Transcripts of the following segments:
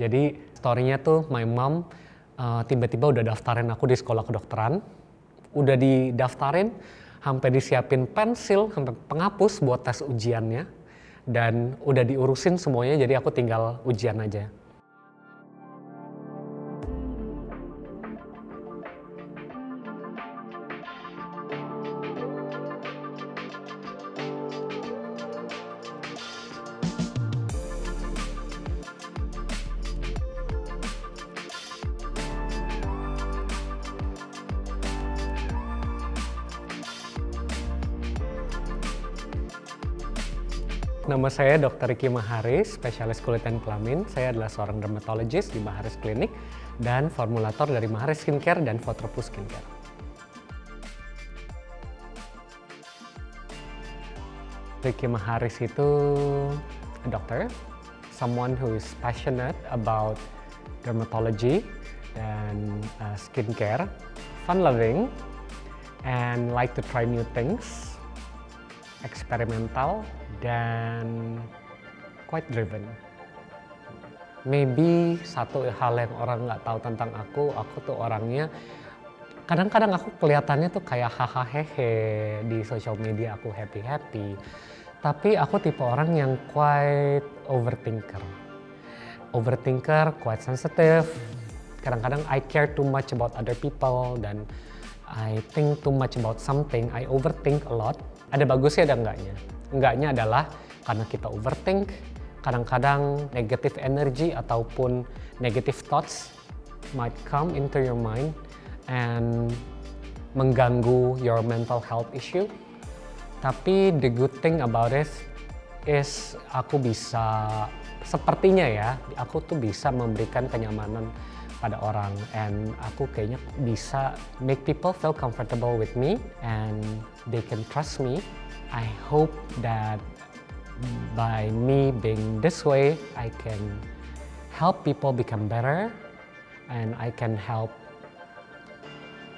Jadi story-nya tuh my mom tiba-tiba udah daftarin aku di sekolah kedokteran, udah didaftarin, sampai disiapin pensil, sampai penghapus buat tes ujiannya, dan udah diurusin semuanya, jadi aku tinggal ujian aja. Nama saya Dr. Ricky Maharis, spesialis kulit dan kelamin. Saya adalah seorang dermatologis di Maharis Clinic dan formulator dari Maharis Skincare dan Photropus Skincare. Ricky Maharis itu a doctor, someone who is passionate about dermatology and skincare, fun-loving, and like to try new things, eksperimental, dan quite driven. Maybe satu hal yang orang nggak tahu tentang aku tuh orangnya, kadang-kadang aku kelihatannya tuh kayak hahaha hehe di social media, aku happy-happy. Tapi aku tipe orang yang quite overthinker. Overthinker, quite sensitive. Kadang-kadang I care too much about other people dan I think too much about something, I overthink a lot. Ada bagusnya, ada enggaknya. Enggaknya adalah karena kita overthink, kadang-kadang negative energy ataupun negative thoughts might come into your mind and mengganggu your mental health issue. Tapi the good thing about it is aku bisa, sepertinya ya, aku tuh bisa memberikan kenyamanan pada orang, and aku kayaknya bisa make people feel comfortable with me and they can trust me. I hope that by me being this way, I can help people become better and I can help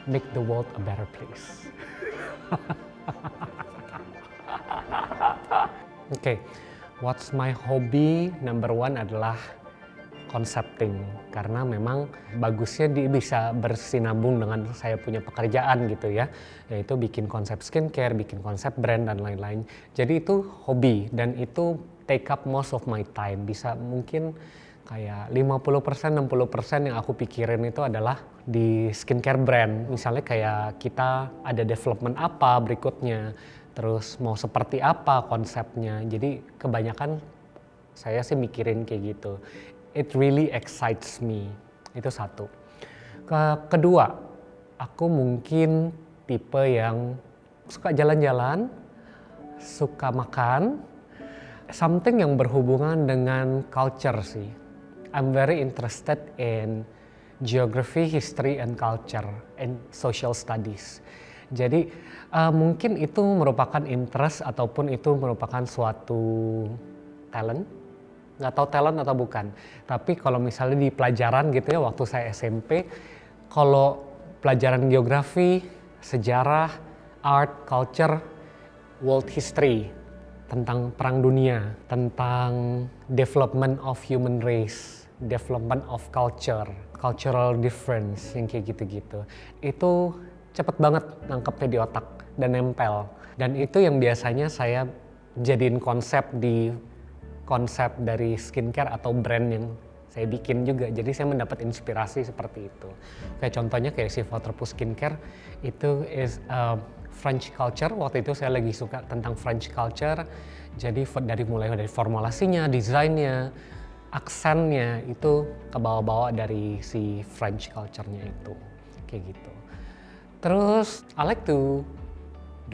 make the world a better place. Okay, what's my hobby? Number one adalah concepting, karena memang bagusnya dia bisa bersinambung dengan saya punya pekerjaan gitu ya, yaitu bikin konsep skincare, bikin konsep brand dan lain-lain. Jadi itu hobi dan itu take up most of my time. Bisa mungkin kayak 50%, 60% yang aku pikirin itu adalah di skincare brand. Misalnya kayak kita ada development apa berikutnya, terus mau seperti apa konsepnya. Jadi kebanyakan saya sih mikirin kayak gitu. It really excites me, itu satu. Kedua, aku mungkin tipe yang suka jalan-jalan, suka makan, something yang berhubungan dengan culture sih. I'm very interested in geography, history, and culture, and social studies. Jadi mungkin itu merupakan interest ataupun itu merupakan suatu talent. Nggak tahu talent atau bukan, tapi kalau misalnya di pelajaran gitu ya, waktu saya SMP, kalau pelajaran geografi, sejarah, art, culture, world history, tentang perang dunia, tentang development of human race, development of culture, cultural difference, yang kayak gitu-gitu, itu cepet banget nangkepnya di otak dan nempel. Dan itu yang biasanya saya jadiin konsep dari skincare atau brand yang saya bikin juga. Jadi saya mendapat inspirasi seperti itu. Kayak contohnya kayak si Photropus Skincare itu is French culture. Waktu itu saya lagi suka tentang French culture. Jadi mulai dari formulasinya, desainnya, aksennya itu kebawa-bawa dari si French culture-nya itu. Kayak gitu. Terus I like to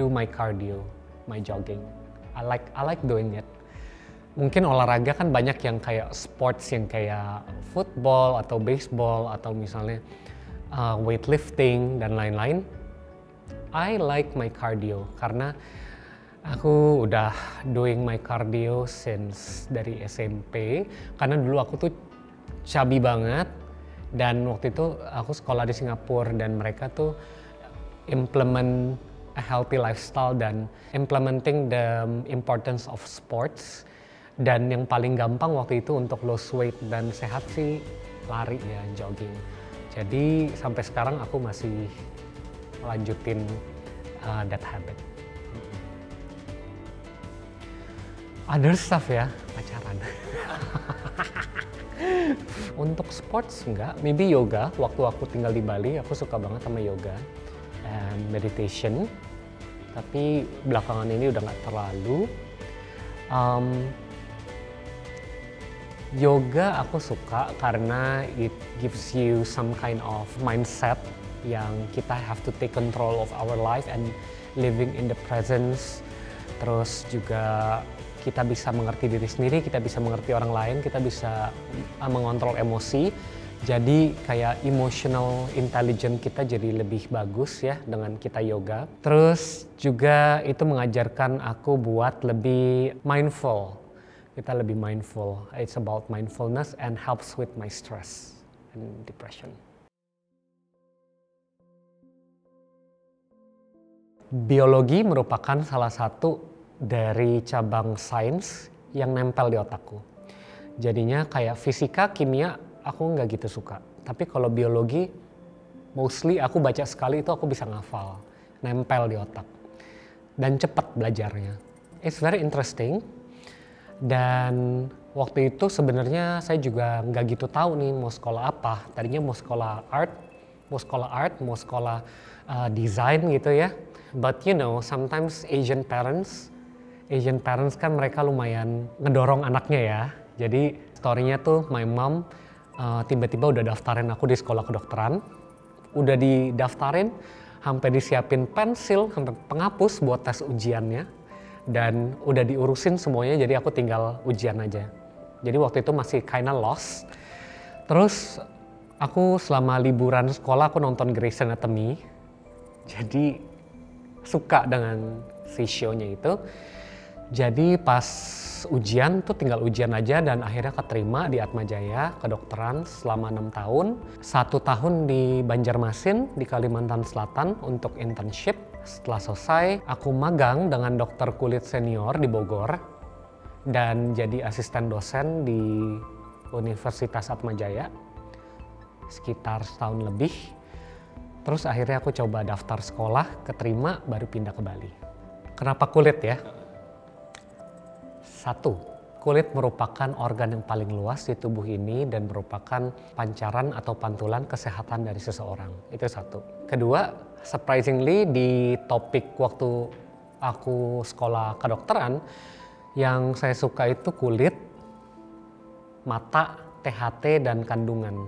do my cardio, my jogging. I like doing it. Mungkin olahraga kan banyak yang kayak sports yang kayak football atau baseball atau misalnya weightlifting dan lain-lain. I like my cardio karena aku udah doing my cardio since dari SMP. Karena dulu aku tuh chubby banget dan waktu itu aku sekolah di Singapura dan mereka tuh implement a healthy lifestyle dan implementing the importance of sports. Dan yang paling gampang waktu itu untuk lose weight dan sehat sih lari ya, jogging. Jadi sampai sekarang aku masih lanjutin that habit. Other stuff ya, pacaran. Untuk sports enggak, maybe yoga. Waktu aku tinggal di Bali, aku suka banget sama yoga and meditation. Tapi belakangan ini udah nggak terlalu. Yoga aku suka karena it gives you some kind of mindset yang kita have to take control of our life and living in the presence. Terus juga kita bisa mengerti diri sendiri, kita bisa mengerti orang lain, kita bisa mengontrol emosi. Jadi kayak emotional intelligence kita jadi lebih bagus ya dengan kita yoga. Terus juga itu mengajarkan aku buat lebih mindful. Kita lebih mindful. It's about mindfulness and helps with my stress and depression. Biologi merupakan salah satu dari cabang sains yang nempel di otakku. Jadinya kayak fisika, kimia, aku nggak gitu suka. Tapi kalau biologi, mostly aku baca sekali itu aku bisa ngafal, nempel di otak. Dan cepat belajarnya. It's very interesting. Dan waktu itu sebenarnya saya juga nggak gitu tahu nih mau sekolah apa. Tadinya mau sekolah art, mau sekolah desain gitu ya. But you know, sometimes Asian parents kan mereka lumayan ngedorong anaknya ya. Jadi story-nya tuh my mom tiba-tiba udah daftarin aku di sekolah kedokteran. Udah didaftarin, sampai disiapin pensil, sampai penghapus buat tes ujiannya. Dan udah diurusin semuanya, jadi aku tinggal ujian aja. Jadi waktu itu masih kinda lost. Terus aku selama liburan sekolah aku nonton Grey's Anatomy. Jadi suka dengan si show-nya itu. Jadi pas ujian tuh tinggal ujian aja dan akhirnya keterima di Atmajaya kedokteran selama 6 tahun. 1 tahun di Banjarmasin di Kalimantan Selatan untuk internship. Setelah selesai aku magang dengan dokter kulit senior di Bogor dan jadi asisten dosen di Universitas Atmajaya sekitar setahun lebih. Terus akhirnya aku coba daftar sekolah, keterima, baru pindah ke Bali. Kenapa kulit ya? 1, kulit merupakan organ yang paling luas di tubuh ini dan merupakan pancaran atau pantulan kesehatan dari seseorang. Itu 1. Kedua, surprisingly di topik waktu aku sekolah kedokteran, yang saya suka itu kulit, mata, THT, dan kandungan.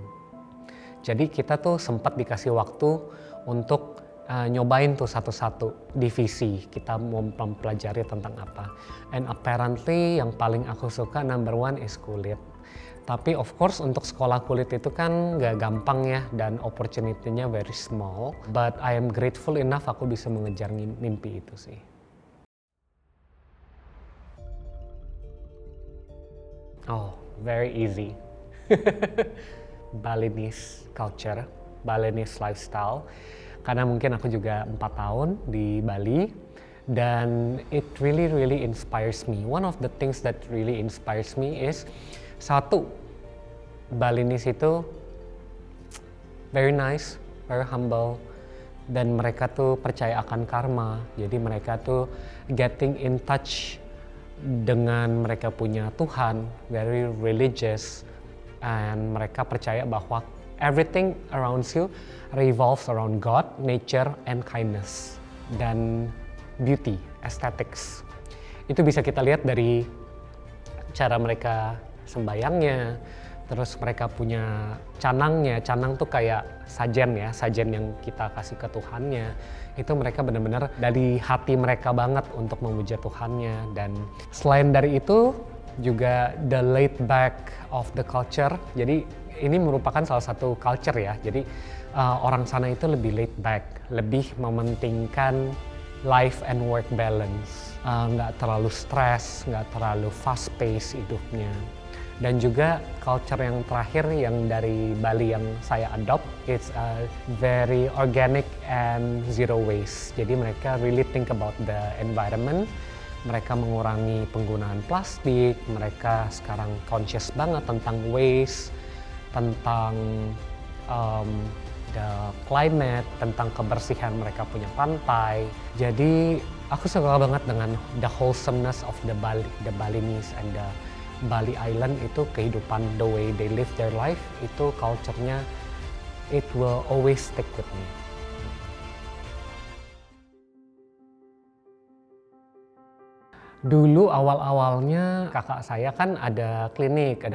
Jadi kita tuh sempat dikasih waktu untuk nyobain tuh satu-satu divisi, kita mau mempelajari tentang apa. And apparently yang paling aku suka number 1 is kulit. Tapi of course untuk sekolah kulit itu kan gak gampang ya dan opportunity-nya very small. But I am grateful enough aku bisa mengejar mimpi itu sih. Oh, very easy. Balinese culture, Balinese lifestyle. Karena mungkin aku juga 4 tahun di Bali dan it really inspires me. One of the things that really inspires me is 1, Balinese itu very nice, very humble, dan mereka tuh percaya akan karma. Jadi mereka tuh getting in touch dengan mereka punya Tuhan, very religious, and mereka percaya bahwa everything around you revolves around God, nature, and kindness, dan beauty, aesthetics. Itu bisa kita lihat dari cara mereka sembayangnya, terus mereka punya canangnya. Canang tuh kayak sajen ya, sajen yang kita kasih ke Tuhannya. Itu mereka benar-benar dari hati mereka banget untuk memuja Tuhannya. Dan selain dari itu juga the laid back of the culture. Jadi ini merupakan salah satu culture ya. Jadi orang sana itu lebih laid back, lebih mementingkan life and work balance. Nggak terlalu stres, nggak terlalu fast pace hidupnya. Dan juga culture yang terakhir yang dari Bali yang saya adopt, it's very organic and zero waste. Jadi mereka really think about the environment mereka mengurangi penggunaan plastik, mereka sekarang conscious banget tentang waste, tentang the climate, tentang kebersihan mereka punya pantai. Jadi aku suka banget dengan the wholesomeness of the Balinese and the Bali Island. Itu kehidupan, the way they live their life, itu culture-nya, it will always stick with me. Dulu awal-awalnya kakak saya kan ada klinik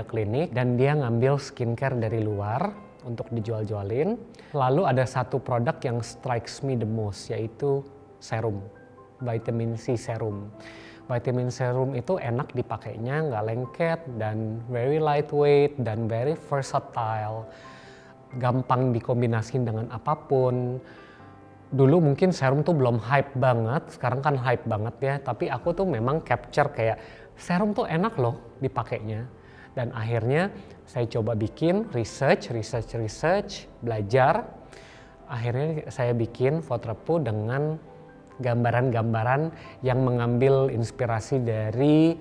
dan dia ngambil skincare dari luar untuk dijual-jualin. Lalu ada satu produk yang strikes me the most, yaitu serum, vitamin C serum. Vitamin serum itu enak dipakainya, nggak lengket dan very lightweight dan very versatile. Gampang dikombinasiin dengan apapun. Dulu mungkin serum tuh belum hype banget, sekarang kan hype banget ya. Tapi aku tuh memang capture kayak serum tuh enak loh dipakainya. Dan akhirnya saya coba bikin research, belajar. Akhirnya saya bikin Fotrapu dengan gambaran-gambaran yang mengambil inspirasi dari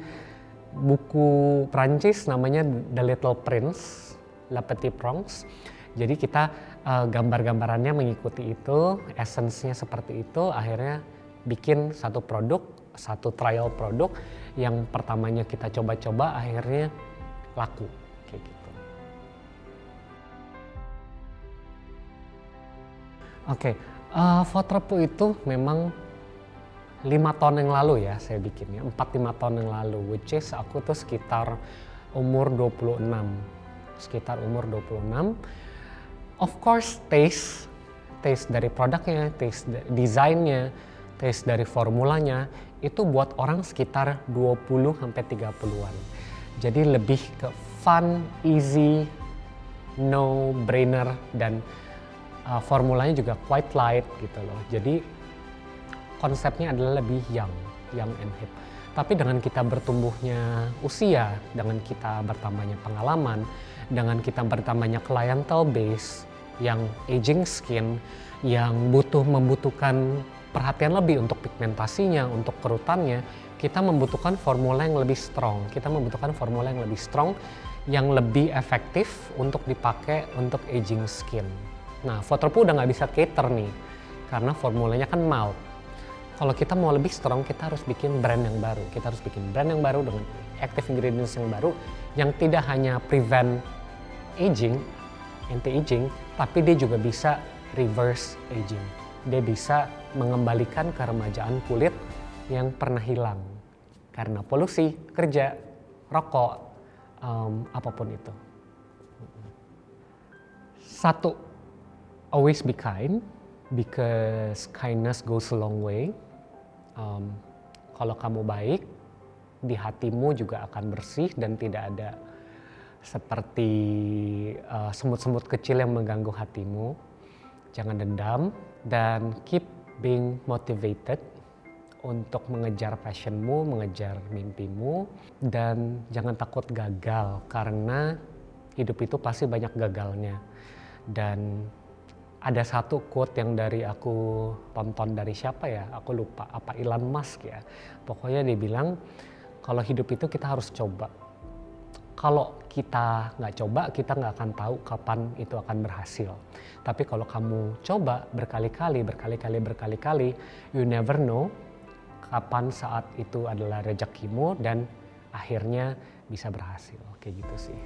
buku Prancis namanya The Little Prince, Le Petit Prince. Jadi kita gambar-gambarannya mengikuti itu, essence-nya seperti itu, akhirnya bikin satu produk, satu trial produk yang pertamanya kita coba-coba, akhirnya laku, kayak gitu. Oke, Fotrapu itu memang 5 tahun yang lalu ya saya bikinnya, 4-5 tahun yang lalu, which is aku tuh sekitar umur 26. Of course taste dari produknya, taste desainnya, taste dari formulanya itu buat orang sekitar 20-30-an. Jadi lebih ke fun, easy, no brainer dan formulanya juga quite light gitu loh. Jadi konsepnya adalah lebih young and hip. Tapi dengan kita bertumbuhnya usia, dengan kita bertambahnya pengalaman, dengan kita bertambahnya clientele base yang aging skin, yang membutuhkan perhatian lebih untuk pigmentasinya, untuk kerutannya, kita membutuhkan formula yang lebih strong. Kita membutuhkan formula yang lebih strong, yang lebih efektif untuk dipakai untuk aging skin. Nah, Fotrapu udah nggak bisa cater nih, karena formulanya kan mild. Kalau kita mau lebih strong, kita harus bikin brand yang baru. Kita harus bikin brand yang baru dengan active ingredients yang baru, yang tidak hanya prevent aging, anti-aging, tapi dia juga bisa reverse aging. Dia bisa mengembalikan keremajaan kulit yang pernah hilang karena polusi, kerja, rokok, apapun itu. Satu, always be kind, because kindness goes a long way. Kalau kamu baik, di hatimu juga akan bersih dan tidak ada seperti semut-semut kecil yang mengganggu hatimu. Jangan dendam dan keep being motivated untuk mengejar passionmu, mengejar mimpimu, dan jangan takut gagal karena hidup itu pasti banyak gagalnya. Dan ada satu quote yang dari aku tonton dari siapa ya, aku lupa, apa Elon Musk ya. Pokoknya dia bilang kalau hidup itu kita harus coba. Kalau kita nggak coba, kita nggak akan tahu kapan itu akan berhasil. Tapi kalau kamu coba berkali-kali, you never know kapan saat itu adalah rezekimu dan akhirnya bisa berhasil. Kayak gitu sih.